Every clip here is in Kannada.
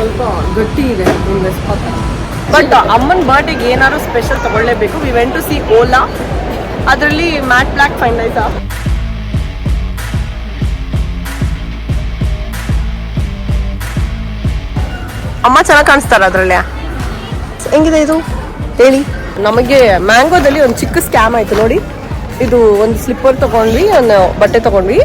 ಸ್ವಲ್ಪ ಗಟ್ಟಿ ಇದೆ ಬಟ್ ಅಮ್ಮನ ಬರ್ಡೇಗೆ ಏನಾದ್ರು ಸ್ಪೆಷಲ್ ತಗೊಳ್ಳೇಬೇಕು. ವಿ ವೆಂಟ್ ಟು ಸಿ ಓಲಾ, ಅದರಲ್ಲಿ ಮ್ಯಾಟ್ ಬ್ಲ್ಯಾಕ್ ಫೈನ್ ಆಯ್ತಾ. ಅಮ್ಮ ಚೆನ್ನಾಗಿ ಕಾಣಿಸ್ತಾರ ಅದರಲ್ಲಿ. ಹೆಂಗಿದೆ ಇದು ಹೇಳಿ. ನಮಗೆ ಮ್ಯಾಂಗೋದಲ್ಲಿ ಒಂದು ಚಿಕ್ಕ ಸ್ಕ್ಯಾಮ್ ಆಯ್ತು ನೋಡಿ. ಇದು ಒಂದು ಸ್ಲಿಪ್ಪರ್ ತಗೊಂಡ್ವಿ, ಒಂದು ಬಟ್ಟೆ ತಗೊಂಡ್ವಿ.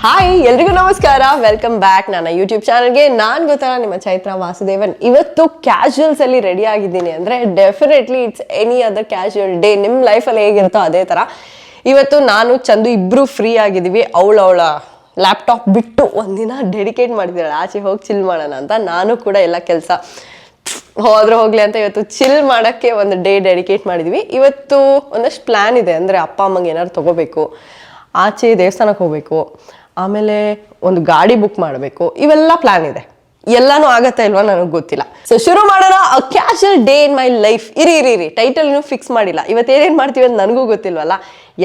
ಹಾಯ್, ಎಲ್ರಿಗೂ ನಮಸ್ಕಾರ, ವೆಲ್ಕಮ್ ಬ್ಯಾಕ್ ನನ್ನ ಯೂಟ್ಯೂಬ್ ಚಾನಲ್ಗೆ. ನಾನು ಗೊತ್ತಾ ನಿಮ್ಮ ಚೈತ್ರ ವಾಸುದೇವನ್. ಇವತ್ತು ಕ್ಯಾಶುವಲ್ಸ್ ಅಲ್ಲಿ ರೆಡಿ ಆಗಿದ್ದೀನಿ ಅಂದ್ರೆ definitely it's any other casual day. ನಿಮ್ಮ ಲೈಫಲ್ಲಿ ಹೇಗಿರುತ್ತೋ ಅದೇ ತರ ಇವತ್ತು ನಾನು ಚಂದು ಇಬ್ರು ಫ್ರೀ ಆಗಿದ್ದೀವಿ. ಅವಳ ಲ್ಯಾಪ್ಟಾಪ್ ಬಿಟ್ಟು ಒಂದಿನ ಡೆಡಿಕೇಟ್ ಮಾಡಿದ್ದಾಳೆ ಆಚೆ ಹೋಗಿ ಚಿಲ್ ಮಾಡೋಣ ಅಂತ. ನಾನು ಕೂಡ ಎಲ್ಲ ಕೆಲಸ ಹೋದ್ರೆ ಹೋಗ್ಲಿ ಅಂತ ಇವತ್ತು ಚಿಲ್ ಮಾಡೋಕ್ಕೆ ಒಂದು ಡೇ ಡೆಡಿಕೇಟ್ ಮಾಡಿದ್ವಿ. ಇವತ್ತು ಒಂದಷ್ಟು ಪ್ಲ್ಯಾನ್ ಇದೆ. ಅಂದರೆ ಅಪ್ಪ ಅಮ್ಮಂಗೆ ಏನಾದ್ರು ತೊಗೋಬೇಕು, ಆಚೆ ದೇವಸ್ಥಾನಕ್ಕೆ ಹೋಗಬೇಕು, ಆಮೇಲೆ ಒಂದು ಗಾಡಿ ಬುಕ್ ಮಾಡಬೇಕು, ಇವೆಲ್ಲ ಪ್ಲ್ಯಾನ್ ಇದೆ. ಎಲ್ಲಾನು ಆಗತ್ತಾ ಇಲ್ವಾ ನನಗೆ ಗೊತ್ತಿಲ್ಲ. ಸೊ ಶುರು ಮಾಡೋಣ. A casual day in my life. ಇರಿ ಟೈಟಲ್ ಇನ್ನೂ ಫಿಕ್ಸ್ ಮಾಡಿಲ್ಲ. ಇವತ್ತೇನೇನು ಮಾಡ್ತೀವಿ ಅಂತ ನನಗೂ ಗೊತ್ತಿಲ್ವಲ್ಲ.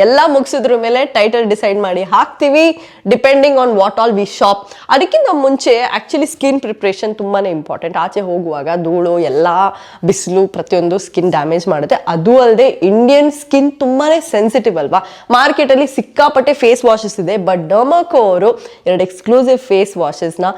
ಎಲ್ಲ ಮುಗಿಸಿದ್ರ ಮೇಲೆ ಟೈಟಲ್ ಡಿಸೈಡ್ ಮಾಡಿ ಹಾಕ್ತೀವಿ, depending on what all we shop. ಅದಕ್ಕಿಂತ ಮುಂಚೆ ಆ್ಯಕ್ಚುಲಿ ಸ್ಕಿನ್ ಪ್ರಿಪ್ರೇಷನ್ ತುಂಬಾ ಇಂಪಾರ್ಟೆಂಟ್. ಆಚೆ ಹೋಗುವಾಗ ಧೂಳು, ಎಲ್ಲ ಬಿಸಿಲು ಪ್ರತಿಯೊಂದು ಸ್ಕಿನ್ ಡ್ಯಾಮೇಜ್ ಮಾಡುತ್ತೆ. ಅದು ಅಲ್ಲದೆ ಇಂಡಿಯನ್ ಸ್ಕಿನ್ ತುಂಬಾ ಸೆನ್ಸಿಟಿವ್ ಅಲ್ವಾ. ಮಾರ್ಕೆಟಲ್ಲಿ ಸಿಕ್ಕಾಪಟ್ಟೆ ಫೇಸ್ ವಾಷಸ್ ಇದೆ, ಬಟ್ ಡರ್ಮಾಕೋ ಅವರು 2 ಎಕ್ಸ್ಕ್ಲೂಸಿವ್ ಫೇಸ್ ವಾಷಸ್ನ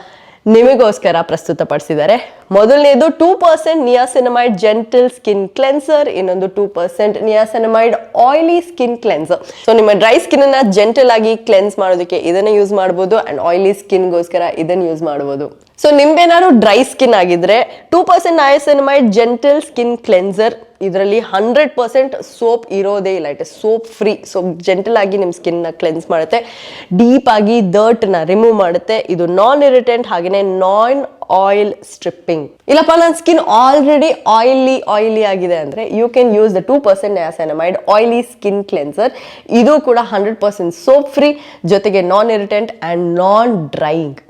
ನಿಮಗೋಸ್ಕರ ಪ್ರಸ್ತುತಪಡಿಸಿದ್ದಾರೆ. ಮೊದಲನೇದು 2% ನಿಯಾಸಿನಮೈಡ್ ಜೆಂಟಲ್ ಸ್ಕಿನ್ ಕ್ಲೆನ್ಸರ್, ಇನ್ನೊಂದು 2% niacinamide oily skin cleanser. So ನಿಮ್ಮ ಡ್ರೈ ಸ್ಕಿನ್ ಅನ್ನ ಜೆಂಟಲ್ ಆಗಿ ಕ್ಲೆನ್ಸ್ ಮಾಡೋದಕ್ಕೆ ಇದನ್ನ ಯೂಸ್ ಮಾಡಬಹುದು, ಅಂಡ್ ಆಯಿಲಿ ಸ್ಕಿನ್ಗೋಸ್ಕರ ಇದನ್ನ ಯೂಸ್ ಮಾಡಬಹುದು. ಸೊ ನಿಮ್ದೇನಾದ್ರು ಡ್ರೈ ಸ್ಕಿನ್ ಆಗಿದ್ರೆ 2% ನಿಯಾಸಿನಮೈಡ್ ಜೆಂಟಲ್ ಸ್ಕಿನ್ ಕ್ಲೆನ್ಸರ್, ಇದರಲ್ಲಿ 100% ಸೋಪ್ ಇರೋದೇ ಇಲ್ಲ. It is soap free. So gentle ಆಗಿ ನಿಮ್ಮ ಸ್ಕಿನ್ನ ಕ್ಲೆನ್ಸ್ ಮಾಡುತ್ತೆ, ಡೀಪ್ ಆಗಿ ಡರ್ಟ್ನ ರಿಮೂವ್ ಮಾಡುತ್ತೆ. ಇದು ನಾನ್ ಇರಿಟೆಂಟ್, ಹಾಗೆಯೇ ನಾನ್ ಆಯಿಲ್ ಸ್ಟ್ರಿಪ್ಪಿಂಗ್. ಇಲ್ಲಪ್ಪ ನನ್ನ ಸ್ಕಿನ್ ಆಲ್ರೆಡಿ ಆಯಿಲಿ ಆಗಿದೆ ಅಂದ್ರೆ you can use the 2% niacinamide oily skin cleanser. ಇದು ಕೂಡ 100% ಸೋಪ್ ಫ್ರೀ, ಜೊತೆಗೆ non irritant and non drying.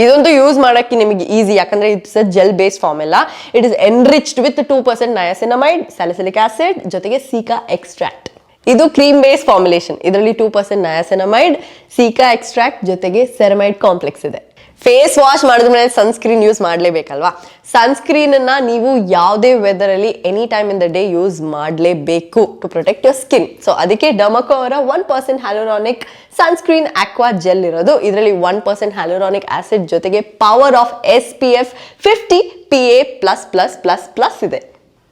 ಇದೊಂದು ಯೂಸ್ ಮಾಡೋಕ್ಕೆ ನಿಮಗೆ ಈಸಿ, ಯಾಕಂದ್ರೆ it's a gel based formula. It is enriched with 2% niacinamide, salicylic acid, ಜೊತೆಗೆ ಸೀಕಾ ಎಕ್ಸ್ಟ್ರಾಕ್ಟ್. ಇದು ಕ್ರೀಮ್ ಬೇಸ್ಡ್ ಫಾರ್ಮುಲೇಷನ್. ಇದರಲ್ಲಿ 2% ನಯಾಸಿನಮೈಡ್, ಸೀಕಾ ಎಕ್ಸ್ಟ್ರಾಕ್ಟ್, ಜೊತೆಗೆ ಸೆರಮೈಡ್ ಕಾಂಪ್ಲೆಕ್ಸ್ ಇದೆ. ಫೇಸ್ ವಾಶ್ ಮಾಡಿದ್ಮೇಲೆ ಸನ್ಸ್ಕ್ರೀನ್ ಯೂಸ್ ಮಾಡಲೇಬೇಕಲ್ವಾ. ಸನ್ಸ್ಕ್ರೀನ್ ಅನ್ನ ನೀವು ಯಾವುದೇ ವೆದರ್ ಅಲ್ಲಿ any time in the day use ಮಾಡಲೇಬೇಕು to protect your skin. So ಅದಕ್ಕೆ ಡರ್ಮಾಕೋ ಅವರ 1% ಹ್ಯಾಲುರಾನಿಕ್ ಸನ್ಸ್ಕ್ರೀನ್ ಆಕ್ವಾ ಜೆಲ್ ಇರೋದು. ಇದರಲ್ಲಿ 1% ಹ್ಯಾಲುರಾನಿಕ್ ಆಸಿಡ್ ಜೊತೆಗೆ ಪವರ್ ಆಫ್ SPF 50 PA++++ ಇದೆ.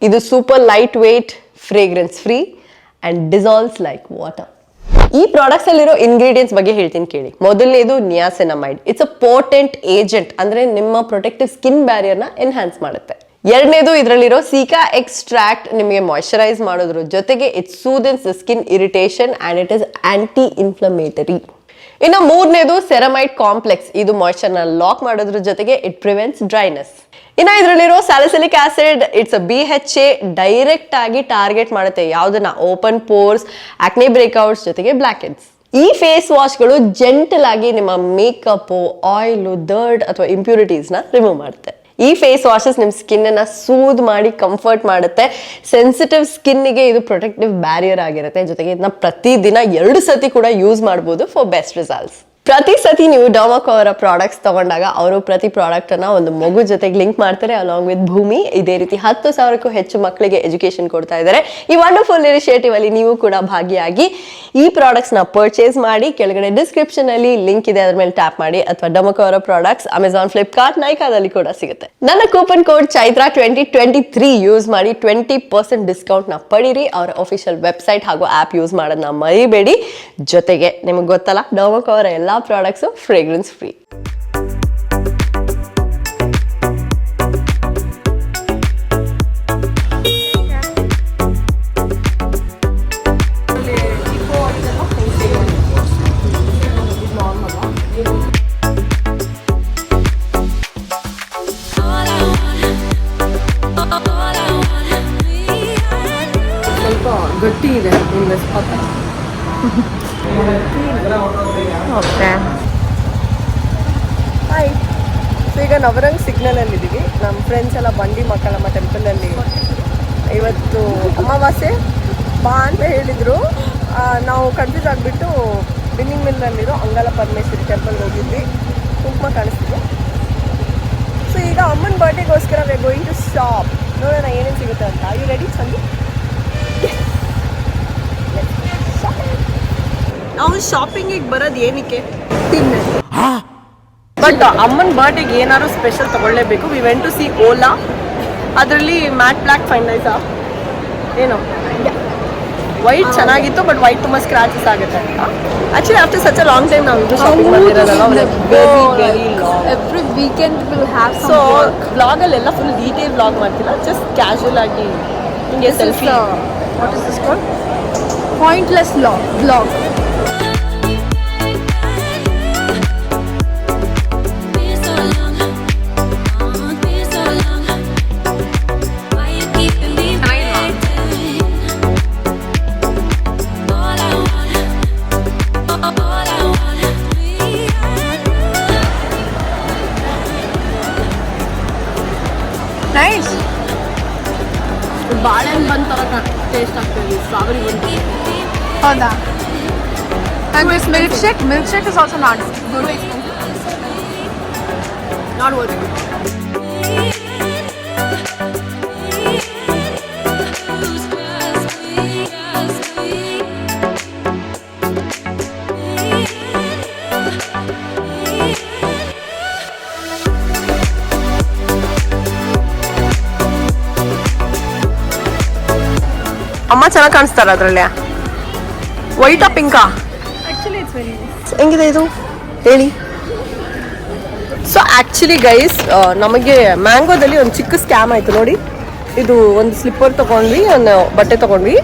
ಇದು super light weight, fragrance free and dissolves like water. ಈ ಪ್ರಾಡಕ್ಟ್ಸ್ ಅಲ್ಲಿರೋ ಇಂಗ್ರೀಡಿಯೆಂಟ್ಸ್ ಬಗ್ಗೆ ಹೇಳ್ತೀನಿ ಕೇಳಿ. ಮೊದಲನೇದು ನಿಯಾಸಿನಮೈಡ್. ಇಟ್ಸ್ ಅ ಪೋಟೆಂಟ್ ಏಜೆಂಟ್, ಅಂದ್ರೆ ನಿಮ್ಮ ಪ್ರೊಟೆಕ್ಟಿವ್ ಸ್ಕಿನ್ ಬ್ಯಾರಿಯರ್ನ ಎನ್ಹಾನ್ಸ್ ಮಾಡುತ್ತೆ. ಎರಡನೇದು ಇದರಲ್ಲಿರೋ ಸೀಕಾ ಎಕ್ಸ್ಟ್ರಾಕ್ಟ್ ನಿಮಗೆ ಮಾಯಿಶ್ಚರೈಸ್ ಮಾಡೋದ್ರ ಜೊತೆಗೆ it soothens the skin irritation and it is anti inflammatory. ಇನ್ನು ಮೂರನೇದು ಸೆರಮೈಡ್ ಕಾಂಪ್ಲೆಕ್ಸ್. ಇದು ಮಾಯಿಶ್ಚರ್ನ ಲಾಕ್ ಮಾಡೋದ್ರ ಜೊತೆಗೆ ಇಟ್ ಪ್ರಿವೆಂಟ್ಸ್ ಡ್ರೈನೆಸ್. ಇನ್ನು ಇದರಲ್ಲಿರೋ salicylic acid, it's a BHA, direct ಆಗಿ ಟಾರ್ಗೆಟ್ ಮಾಡುತ್ತೆ ಯಾವುದನ್ನ, ಓಪನ್ ಪೋರ್ಸ್, ಆಕ್ನೆ ಬ್ರೇಕ್ಔಟ್ಸ್, ಜೊತೆಗೆ ಬ್ಲ್ಯಾಕ್ ಹೆಡ್ಸ್. ಈ ಫೇಸ್ ವಾಶ್ಗಳು ಜೆಂಟಲ್ ಆಗಿ ನಿಮ್ಮ ಮೇಕಪ್, ಆಯಿಲ್, ಡರ್ಟ್ ಅಥವಾ ಇಂಪ್ಯೂರಿಟೀಸ್ನ ರಿಮೂವ್ ಮಾಡುತ್ತೆ. ಈ ಫೇಸ್ ವಾಷಸ್ ನಿಮ್ಮ ಸ್ಕಿನ್ ಅನ್ನ ಸೂದ್ ಮಾಡಿ ಕಂಫರ್ಟ್ ಮಾಡುತ್ತೆ. ಸೆನ್ಸಿಟಿವ್ ಸ್ಕಿನ್ಗೆ ಇದು ಪ್ರೊಟೆಕ್ಟಿವ್ ಬ್ಯಾರಿಯರ್ ಆಗಿರುತ್ತೆ. ಜೊತೆಗೆ ಇದನ್ನ ಪ್ರತಿದಿನ 2 ಸತಿ ಕೂಡ ಯೂಸ್ ಮಾಡಬಹುದು ಫಾರ್ ಬೆಸ್ಟ್ ರಿಸಲ್ಟ್ಸ್. ಪ್ರತಿ ಸತಿ ನೀವು ಡರ್ಮಾಕೋ ಅವರ ಪ್ರಾಡಕ್ಟ್ಸ್ ತಗೊಂಡಾಗ ಅವರು ಪ್ರತಿ ಪ್ರಾಡಕ್ಟ್ ಅನ್ನ ಒಂದು ಮಗು ಜೊತೆಗೆ ಲಿಂಕ್ ಮಾಡ್ತಾರೆ, ಅಲಾಂಗ್ ವಿತ್ ಭೂಮಿ. ಇದೇ ರೀತಿ 10,000ಕ್ಕೂ ಹೆಚ್ಚು ಮಕ್ಕಳಿಗೆ ಎಜುಕೇಶನ್ ಕೊಡ್ತಾ ಇದ್ದಾರೆ. ಈ ವಂಡರ್ಫುಲ್ ಇನಿಷಿಯೇಟಿವ್ ಅಲ್ಲಿ ನೀವು ಕೂಡ ಭಾಗಿಯಾಗಿ ಈ ಪ್ರಾಡಕ್ಟ್ಸ್ ನ ಪರ್ಚೇಸ್ ಮಾಡಿ. ಕೆಳಗಡೆ ಡಿಸ್ಕ್ರಿಪ್ಷನ್ ಅಲ್ಲಿ ಲಿಂಕ್ ಇದೆ, ಅದ್ರ ಮೇಲೆ ಟ್ಯಾಪ್ ಮಾಡಿ. ಅಥವಾ ಡರ್ಮಾಕೋ ಅವರ ಪ್ರಾಡಕ್ಟ್ಸ್ ಅಮೆಜಾನ್, ಫ್ಲಿಪ್ಕಾರ್ಟ್, ನೈಕಾದಲ್ಲಿ ಕೂಡ ಸಿಗುತ್ತೆ. ನನ್ನ ಕೂಪನ್ ಕೋಡ್ ಚೈತ್ರ 2023 ಯೂಸ್ ಮಾಡಿ 20% ಡಿಸ್ಕೌಂಟ್ ನ ಪಡೀರಿ. ಅವರ ಅಫಿಷಿಯಲ್ ವೆಬ್ಸೈಟ್ ಹಾಗೂ ಆಪ್ ಯೂಸ್ ಮಾಡೋದನ್ನ ಮರಿಬೇಡಿ. ಜೊತೆಗೆ ನಿಮಗೆ ಗೊತ್ತಲ್ಲ, ಡರ್ಮಾಕೋ ಅವರ ಎಲ್ಲ ಪ್ರಾಡಕ್ಟ್ಸ್ ಫ್ರೇಗ್ರೆನ್ಸ್ ಫ್ರೀ. ಸ್ವಲ್ಪ ಗಟ್ಟಿ ಇದೆ. Okay, hi. ಸೊ ಈಗ ನವರಂಗ್ ಸಿಗ್ನಲಲ್ಲಿ ಇದ್ದೀವಿ. ನಮ್ಮ ಫ್ರೆಂಡ್ಸ್ ಎಲ್ಲ ಬಂಡಿ ಮಕ್ಕಳಮ್ಮ ಟೆಂಪಲಲ್ಲಿ ಇವತ್ತು ಅಮಾವಾಸ್ಯೆ ಬಾ ಅಂತ ಹೇಳಿದರು. ನಾವು ಕನ್ಫ್ಯೂಸ್ ಆಗಿಬಿಟ್ಟು ಬಿನ್ನಿಂಗ್ ಮಿಲ್ನಲ್ಲಿರೋ ಅಂಗಾಲ ಪರಮೇಶ್ವರಿ ಟೆಂಪಲ್ಗೆ ಹೋಗಿದ್ವಿ. ಕುಂಕುಮ ಕಾಣಿಸ್ತಿದೆ. ಸೊ ಈಗ ಅಮ್ಮನ ಬರ್ಡೇಗೋಸ್ಕರ we are going to shop. ನೋಡೋಣ ಏನೇನು ಸಿಗುತ್ತೆ ಅಂತ. ಯು ರೆಡಿ ಸಂದು? ನಾವು ಶಾಪಿಂಗಿಗೆ ಬರೋದು ಏನಕ್ಕೆ? ಬಟ್ ಅಮ್ಮನ ಬರ್ಡೇಗೆ ಏನಾದ್ರು ಸ್ಪೆಷಲ್ ತಗೊಳ್ಳೇಬೇಕು. ವಿ ವೆಂಟ್ ಟು ಸಿ ಓಲಾ. ಅದರಲ್ಲಿ ಮ್ಯಾಟ್ ಬ್ಲ್ಯಾಕ್ ಫೈನಲೈಸಾ ಏನು ವೈಟ್ ಚೆನ್ನಾಗಿತ್ತು, ಬಟ್ ವೈಟ್ ತುಂಬ ಸ್ಕ್ರಾಚಸ್ ಆಗುತ್ತೆ ಅಂತ. Actually after such a long time ನಾವು ಇದು ಶಾಪಿಂಗ್ ಮಾಡಿರೋದಲ್ಲ, every weekend will have so ಬ್ಲಾಗಲ್ಲೆಲ್ಲ ಫುಲ್ ಡೀಟೇಲ್ ಬ್ಲಾಗ್ ಮಾಡ್ತಿಲ್ಲ, ಜಸ್ಟ್ ಕ್ಯಾಶುಯಲ್ ಆಗಿ ಹಿಂಗೆ selfie. What is this called? Pointless blog. Nice. ಬಾಳೆಹಣ್ಣು ಬಂದು ಥರ ಟೇಸ್ಟ್ ಆಗ್ತದೆ, ಸ್ಟ್ರಾಬೆರಿ ಬಂದು. ಹೌದಾ? And this milkshake is also not good. Not worth it. ಅಮ್ಮ ಚೆನ್ನಾಗಿ ಕಾಣಿಸ್ತಾರ ಅದರಲ್ಲೇ. ವೈಟಾ ಪಿಂಕಾ? Actually it's very nice. ಹೆಂಗಿದೆ ಇದು ಹೇಳಿ. ಸೊ ಆ್ಯಕ್ಚುಲಿ ಗೈಸ್, ನಮಗೆ ಮ್ಯಾಂಗೋದಲ್ಲಿ ಒಂದು ಚಿಕ್ಕ ಸ್ಕ್ಯಾಮ್ ಆಯಿತು ನೋಡಿ. ಇದು ಒಂದು ಸ್ಲಿಪ್ಪರ್ ತೊಗೊಂಡ್ವಿ, ಒಂದು ಬಟ್ಟೆ ತೊಗೊಂಡ್ವಿ.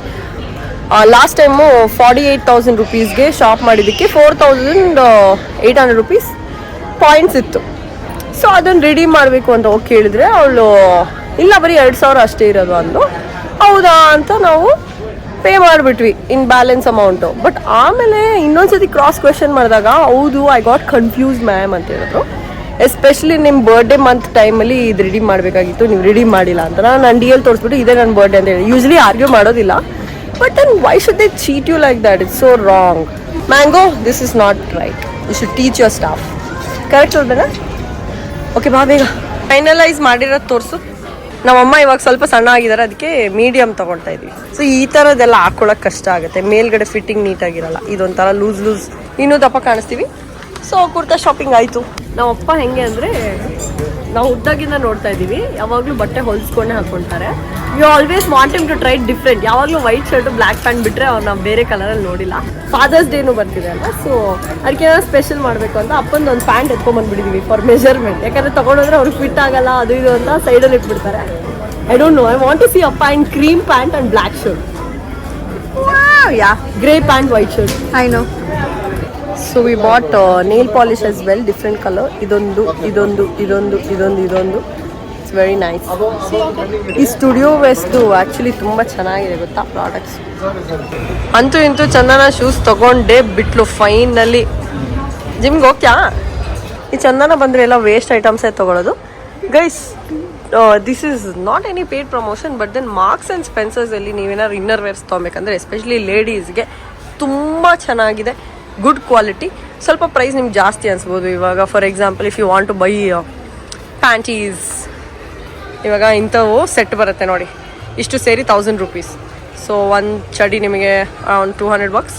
ಲಾಸ್ಟ್ ಟೈಮು 48,000 ರುಪೀಸ್ಗೆ ಶಾಪ್ ಮಾಡಿದ್ದಕ್ಕೆ 4,800 ರುಪೀಸ್ ಪಾಯಿಂಟ್ಸ್ ಇತ್ತು. ಸೊ ಅದನ್ನು ರಿಡೀಮ್ ಮಾಡಬೇಕು ಅಂತ ಹೋಗಿ ಕೇಳಿದ್ರೆ ಅವಳು ಇಲ್ಲ ಬರೀ 2,000 ಅಷ್ಟೇ ಇರೋದು ಅಂದು. ಹೌದಾ ಅಂತ ನಾವು ಪೇ ಮಾಡಿಬಿಟ್ವಿ ಇನ್ ಬ್ಯಾಲೆನ್ಸ್ ಅಮೌಂಟು. ಬಟ್ ಆಮೇಲೆ ಇನ್ನೊಂದ್ಸತಿ ಕ್ರಾಸ್ ಕ್ವೆಶನ್ ಮಾಡಿದಾಗ ಹೌದು ಐ ಗಾಟ್ ಕನ್ಫ್ಯೂಸ್ ಮ್ಯಾಮ್ ಅಂತ ಹೇಳಿದ್ರು. ಎಸ್ಪೆಷಲಿ ನಿಮ್ಮ ಬರ್ಡೇ ಮಂತ್ ಟೈಮಲ್ಲಿ ಇದು ರಿಡೀಮ್ ಮಾಡಬೇಕಾಗಿತ್ತು, ನೀವು ರಿಡೀಮ್ ಮಾಡಿಲ್ಲ ಅಂತ. ನಾನು ಡಿ ಎಲ್ ತೋರಿಸ್ಬಿಟ್ಟು ಇದೇ ನನ್ನ ಬರ್ಡೇ ಅಂತ ಹೇಳಿ ಯೂಶ್ವಲಿ ಆರ್ಗ್ಯೂ ಮಾಡೋದಿಲ್ಲ. But then why should they cheat you like that? It's so wrong. Mango, this is not right. You should teach your staff. Correct ಅಲ್ವೇನಾ? ಓಕೆ ಬಾ ಬೇಗ ಫೈನಲೈಸ್ ಮಾಡಿರೋದು ತೋರಿಸು. ನಮ್ಮಮ್ಮ ಇವಾಗ ಸ್ವಲ್ಪ ಸಣ್ಣ ಆಗಿದ್ದಾರೆ, ಅದಕ್ಕೆ ಮೀಡಿಯಮ್ ತೊಗೊಳ್ತಾ ಇದ್ವಿ. ಸೊ ಈ ಥರದ್ದೆಲ್ಲ ಹಾಕ್ಕೊಳಕ್ಕೆ ಕಷ್ಟ ಆಗುತ್ತೆ, ಮೇಲ್ಗಡೆ ಫಿಟ್ಟಿಂಗ್ ನೀಟಾಗಿರಲ್ಲ. ಇದೊಂಥರ ಲೂಸ್ ಇನ್ನೂ ದಪ್ಪ ಕಾಣಿಸ್ತೀವಿ. ಸೊ ಕುರ್ತಾ ಶಾಪಿಂಗ್ ಆಯಿತು. ನಮ್ಮಪ್ಪ ಹೆಂಗೆ ಅಂದರೆ, ನಾವು ಹುಟ್ಟಾಗಿಂದ ನೋಡ್ತಾ ಇದ್ದೀವಿ, ಯಾವಾಗಲೂ ಬಟ್ಟೆ ಹೊಲಿಸ್ಕೊಂಡೇ ಹಾಕ್ಕೊಳ್ತಾರೆ. You always want him to try different. ಯಾವಾಗಲೂ ವೈಟ್ ಶರ್ಟು ಬ್ಲ್ಯಾಕ್ ಪ್ಯಾಂಟ್ ಬಿಟ್ಟರೆ ಅವ್ರು ನಾವು ಬೇರೆ ಕಲರಲ್ಲಿ ನೋಡಿಲ್ಲ. ಫಾದರ್ಸ್ ಡೇನೂ ಬರ್ತಿದೆ ಅಲ್ಲ, ಸೊ ಅದಕ್ಕೆ ಏನಾದ್ರು ಸ್ಪೆಷಲ್ ಮಾಡಬೇಕು ಅಂತ ಅಪ್ಪಂದು ಒಂದು ಪ್ಯಾಂಟ್ ಎತ್ಕೊಂಡ್ಬಂದ್ಬಿಟ್ಟಿದ್ದೀವಿ ಫಾರ್ ಮೆಜರ್ಮೆಂಟ್. ಯಾಕಂದರೆ ತೊಗೊಂಡೋದ್ರೆ ಅವ್ರಿಗೆ ಫಿಟ್ ಆಗಲ್ಲ, ಅದು ಇದು ಅಂತ ಸೈಡಲ್ಲಿ ಇಟ್ಬಿಡ್ತಾರೆ. I don't know, I want to see ಅಪ್ಪ in cream pant and black shirt. Yeah, grey pant white shirt. I know. So we bought nail polish as well, different colour. ಇದೊಂದು ಇಟ್ಸ್ ವೆರಿ ನೈಸ್. ಈ ಸ್ಟುಡಿಯೋ ವೆಸ್ಟ್ದು ಆ್ಯಕ್ಚುಲಿ ತುಂಬ ಚೆನ್ನಾಗಿದೆ ಗೊತ್ತಾ ಪ್ರಾಡಕ್ಟ್ಸ್. ಅಂತೂ ಇಂತೂ ಚಂದನ ಶೂಸ್ ತೊಗೊಂಡೆ ಬಿಟ್ಲು ಫೈನಲ್ಲಿ. ಜಿಮ್ಗೆ ಹೋಗ್ತ್ಯಾ? ಈ ಚಂದನ ಬಂದರೆ ಎಲ್ಲ ವೇಸ್ಟ್ ಐಟಮ್ಸೇ ತೊಗೊಳೋದು guys. This is not any paid promotion, but then Marks and ಸ್ಪೆನ್ಸರ್ಸಲ್ಲಿ ನೀವೇನಾದ್ರು ಇನ್ನರ್ ವೇರ್ಸ್ ತೊಗೊಬೇಕಂದ್ರೆ ಎಸ್ಪೆಷಲಿ ಲೇಡೀಸ್ಗೆ ತುಂಬ ಚೆನ್ನಾಗಿದೆ, ಗುಡ್ ಕ್ವಾಲಿಟಿ. ಸ್ವಲ್ಪ ಪ್ರೈಸ್ ನಿಮ್ಗೆ ಜಾಸ್ತಿ ಅನಿಸ್ಬೋದು. ಇವಾಗ for example if you want to buy panties, ಇವಾಗ ಇಂಥವು ಸೆಟ್ ಬರುತ್ತೆ ನೋಡಿ, ಇಷ್ಟು ಸೇರಿ 1,000 ರುಪೀಸ್. ಸೊ ಒಂದು ಚಡಿ ನಿಮಗೆ around $200,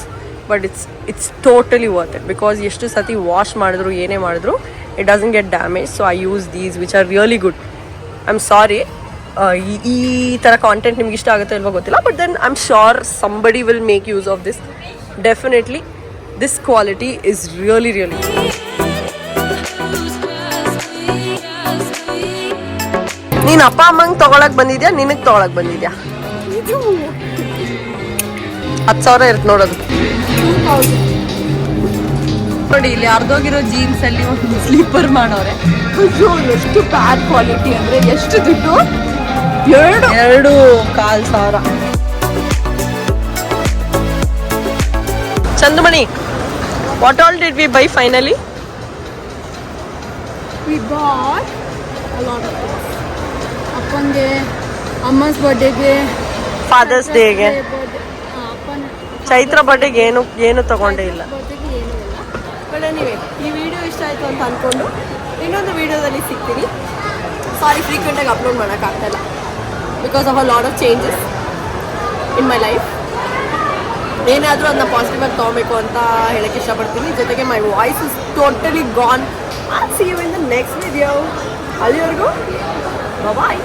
but it's totally worth it. Because ಎಷ್ಟು ಸತಿ ವಾಶ್ ಮಾಡಿದ್ರು ಏನೇ ಮಾಡಿದ್ರು it doesn't get damage. So I use these which are really good. I am sorry ಈ ಥರ ಕಾಂಟೆಂಟ್ ನಿಮ್ಗೆ ಇಷ್ಟ ಆಗುತ್ತೆ ಇಲ್ವೋ ಗೊತ್ತಿಲ್ಲ, but then I am sure somebody will make use of this. Definitely this quality is really ನೀನು ಅಪ್ಪ ಅಮ್ಮಂಗೆ ತೊಗೊಳಕ್ ಬಂದಿದ್ಯಾ, ನಿನಗೆ ತೊಗೊಳಕ್ ಬಂದಿದ್ಯಾ? 10,000 ಇರುತ್ತೆ ನೋಡೋದು. ನೋಡಿ ಇಲ್ಲಿ ಅರ್ಧೋಗಿರೋ ಜೀನ್ಸ್ ಅಲ್ಲಿ ಒಂದು ಸ್ಲೀಪರ್ ಮಾಡೋರೆ. ಎಷ್ಟು ಬ್ಯಾಡ್ ಕ್ವಾಲಿಟಿ ಅಂದ್ರೆ ಎಷ್ಟು ದುಡ್ಡು? 2,500. Chandumani, what all did we buy finally? We bought a lot of things. ಅಪ್ಪಂಗೆ, ಅಮ್ಮಸ್ ಬರ್ಡೇಗೆ, ಫಾದರ್ಸ್ ಡೇಗೆ, ಚೈತ್ರ ಬರ್ಡೇಗೆ ಏನು ತಗೊಂಡೇ ಇಲ್ಲ. ಬಟ್ ಎನಿವೆ, ಈ ವಿಡಿಯೋ ಇಷ್ಟ ಇಷ್ಟ ಆಯಿತು ಅಂತ ಅಂದ್ಕೊಂಡು ಇನ್ನೊಂದು ವೀಡಿಯೋದಲ್ಲಿ ಸಿಗ್ತೀನಿ. ಸಾರಿ, ಫ್ರೀಕ್ವೆಂಟಾಗಿ ಅಪ್ಲೋಡ್ ಮಾಡೋಕ್ಕಾಗ್ತಾಯಿಲ್ಲ because of a lot of changes in my life. ಏನಾದರೂ ಅದನ್ನ ಪಾಸಿಟಿವಾಗಿ ತೊಗೊಬೇಕು ಅಂತ ಹೇಳೋಕ್ಕೆ ಇಷ್ಟಪಡ್ತೀನಿ. ಜೊತೆಗೆ my voice is totally gone. I see you in the next video. ಅಲ್ಲಿವರೆಗೂ ಬಾಯ್.